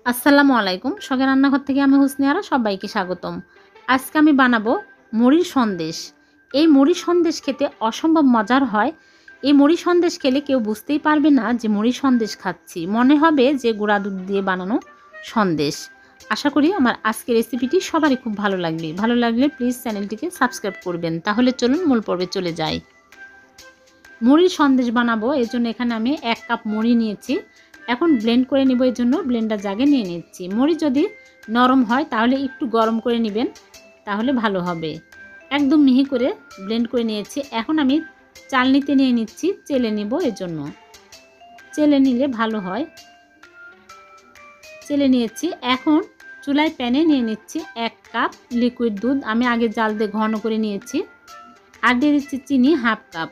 আসসালামু আলাইকুম। শখের রান্নাঘর থেকে আমি হুসনিয়ারা সবাইকে স্বাগতম। আজকে আমি বানাবো মুড়ির সন্দেশ। এই মুড়ির সন্দেশ খেতে অসম্ভব মজার হয়। এই মুড়ি সন্দেশ খেলে কেউ বুঝতেই পারবে না যে মুড়ি সন্দেশ খাচ্ছি, মনে হবে যে গুঁড়া দুধ দিয়ে বানানো সন্দেশ। আশা করি আমার আজকের রেসিপিটি সবারই খুব ভালো লাগবে। ভালো লাগলে প্লিজ চ্যানেলটিকে সাবস্ক্রাইব করবেন। তাহলে চলুন মূল পর্বে চলে যাই। মুড়ির সন্দেশ বানাবো, এর জন্য এখানে আমি 1 কাপ মুড়ি নিয়েছি। এখন ব্লেন্ড করে নিব, এর জন্য ব্লেন্ডার জাগে নিয়ে নিচ্ছি। মুড়ি যদি নরম হয় তাহলে একটু গরম করে নেবেন, তাহলে ভালো হবে। একদম মিহি করে ব্লেন্ড করে নিয়েছি। এখন আমি চালনিতে নিয়ে নিচ্ছি, চেলে নিব। এর জন্য চেলে নিলে ভালো হয়। চেলে নিয়েছি। এখন চুলায় প্যানে নিয়ে নিচ্ছি 1 কাপ লিকুইড দুধ। আমি আগে জাল দিয়ে ঘন করে নিয়েছি। আর দিয়ে দিচ্ছি চিনি 1/2 কাপ।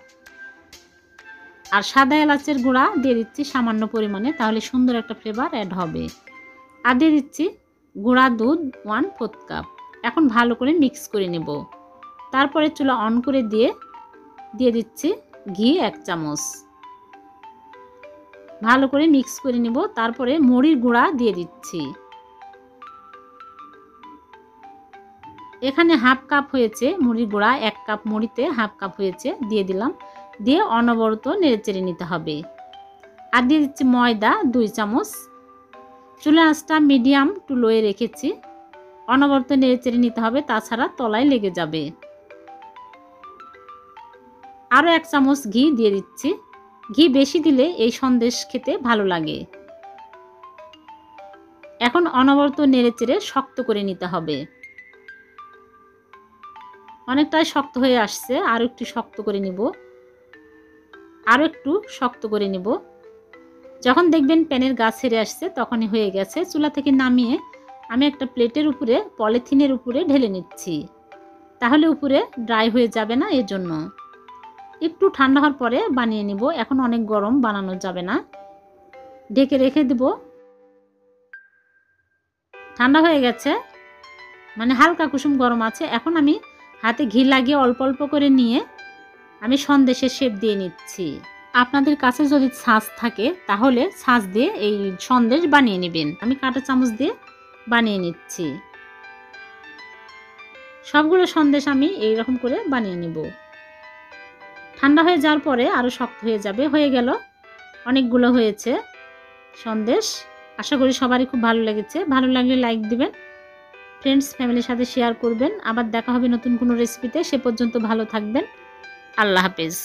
আর সাদা এলাচের গুঁড়া দিয়ে দিচ্ছি সামান্য পরিমাণে, তাহলে সুন্দর একটা ফ্লেভার অ্যাড হবে। আর দিয়ে দিচ্ছি গুঁড়া দুধ 1/4 কাপ। এখন ভালো করে মিক্স করে নেব। তারপরে চুলা অন করে দিয়ে দিচ্ছি ঘি 1 চামচ। ভালো করে মিক্স করে নেব। তারপরে মুড়ির গুঁড়া দিয়ে দিচ্ছি। এখানে 1/2 কাপ হয়েছে মুড়ির গুঁড়া, 1 কাপ মুড়িতে 1/2 কাপ হয়েছে, দিয়ে দিলাম। দিয়ে অনবরত নেড়েচেড়ে নিতে হবে। আর দিয়ে দিচ্ছি ময়দা 2 চামচ। চুলার আঁচটা মিডিয়াম টু লোয়ে রেখেছি। অনবরত নেড়েচেড়ে নিতে হবে, তাছাড়া তলায় লেগে যাবে। আরও 1 চামচ ঘি দিয়ে দিচ্ছি। ঘি বেশি দিলে এই সন্দেশ খেতে ভালো লাগে। এখন অনবরত নেড়েচেড়ে শক্ত করে নিতে হবে। অনেকটাই শক্ত হয়ে আসছে, আরও একটু শক্ত করে নিব। আরও একটু শক্ত করে নিব। যখন দেখবেন প্যানের গা ছেড়ে আসছে তখনই হয়ে গেছে। চুলা থেকে নামিয়ে আমি একটা প্লেটের উপরে পলিথিনের উপরে ঢেলে নিচ্ছি, তাহলে উপরে ড্রাই হয়ে যাবে না। এর জন্য একটু ঠান্ডা হওয়ার পরে বানিয়ে নিব। এখন অনেক গরম, বানানো যাবে না। ঢেকে রেখে দেব। ঠান্ডা হয়ে গেছে, মানে হালকা কুসুম গরম আছে। এখন আমি হাতে ঘি লাগিয়ে অল্প অল্প করে নিয়ে আমি সন্দেশের শেপ দিয়ে নিচ্ছি। আপনাদের কাছে যদি ছাঁচ থাকে তাহলে ছাঁচ দিয়ে এই সন্দেশ বানিয়ে নেবেন। আমি কাঁটা চামচ দিয়ে বানিয়ে নিচ্ছি। সবগুলো সন্দেশ আমি এইরকম করে বানিয়ে নিব। ঠান্ডা হয়ে যাওয়ার পরে আরও শক্ত হয়ে যাবে। হয়ে গেল, অনেকগুলো হয়েছে সন্দেশ। আশা করি সবারই খুব ভালো লেগেছে। ভালো লাগলে লাইক দিবেন, ফ্রেন্ডস ফ্যামিলির সাথে শেয়ার করবেন। আবার দেখা হবে নতুন কোনো রেসিপিতে। সে পর্যন্ত ভালো থাকবেন। আল্লাহ হাফেজ।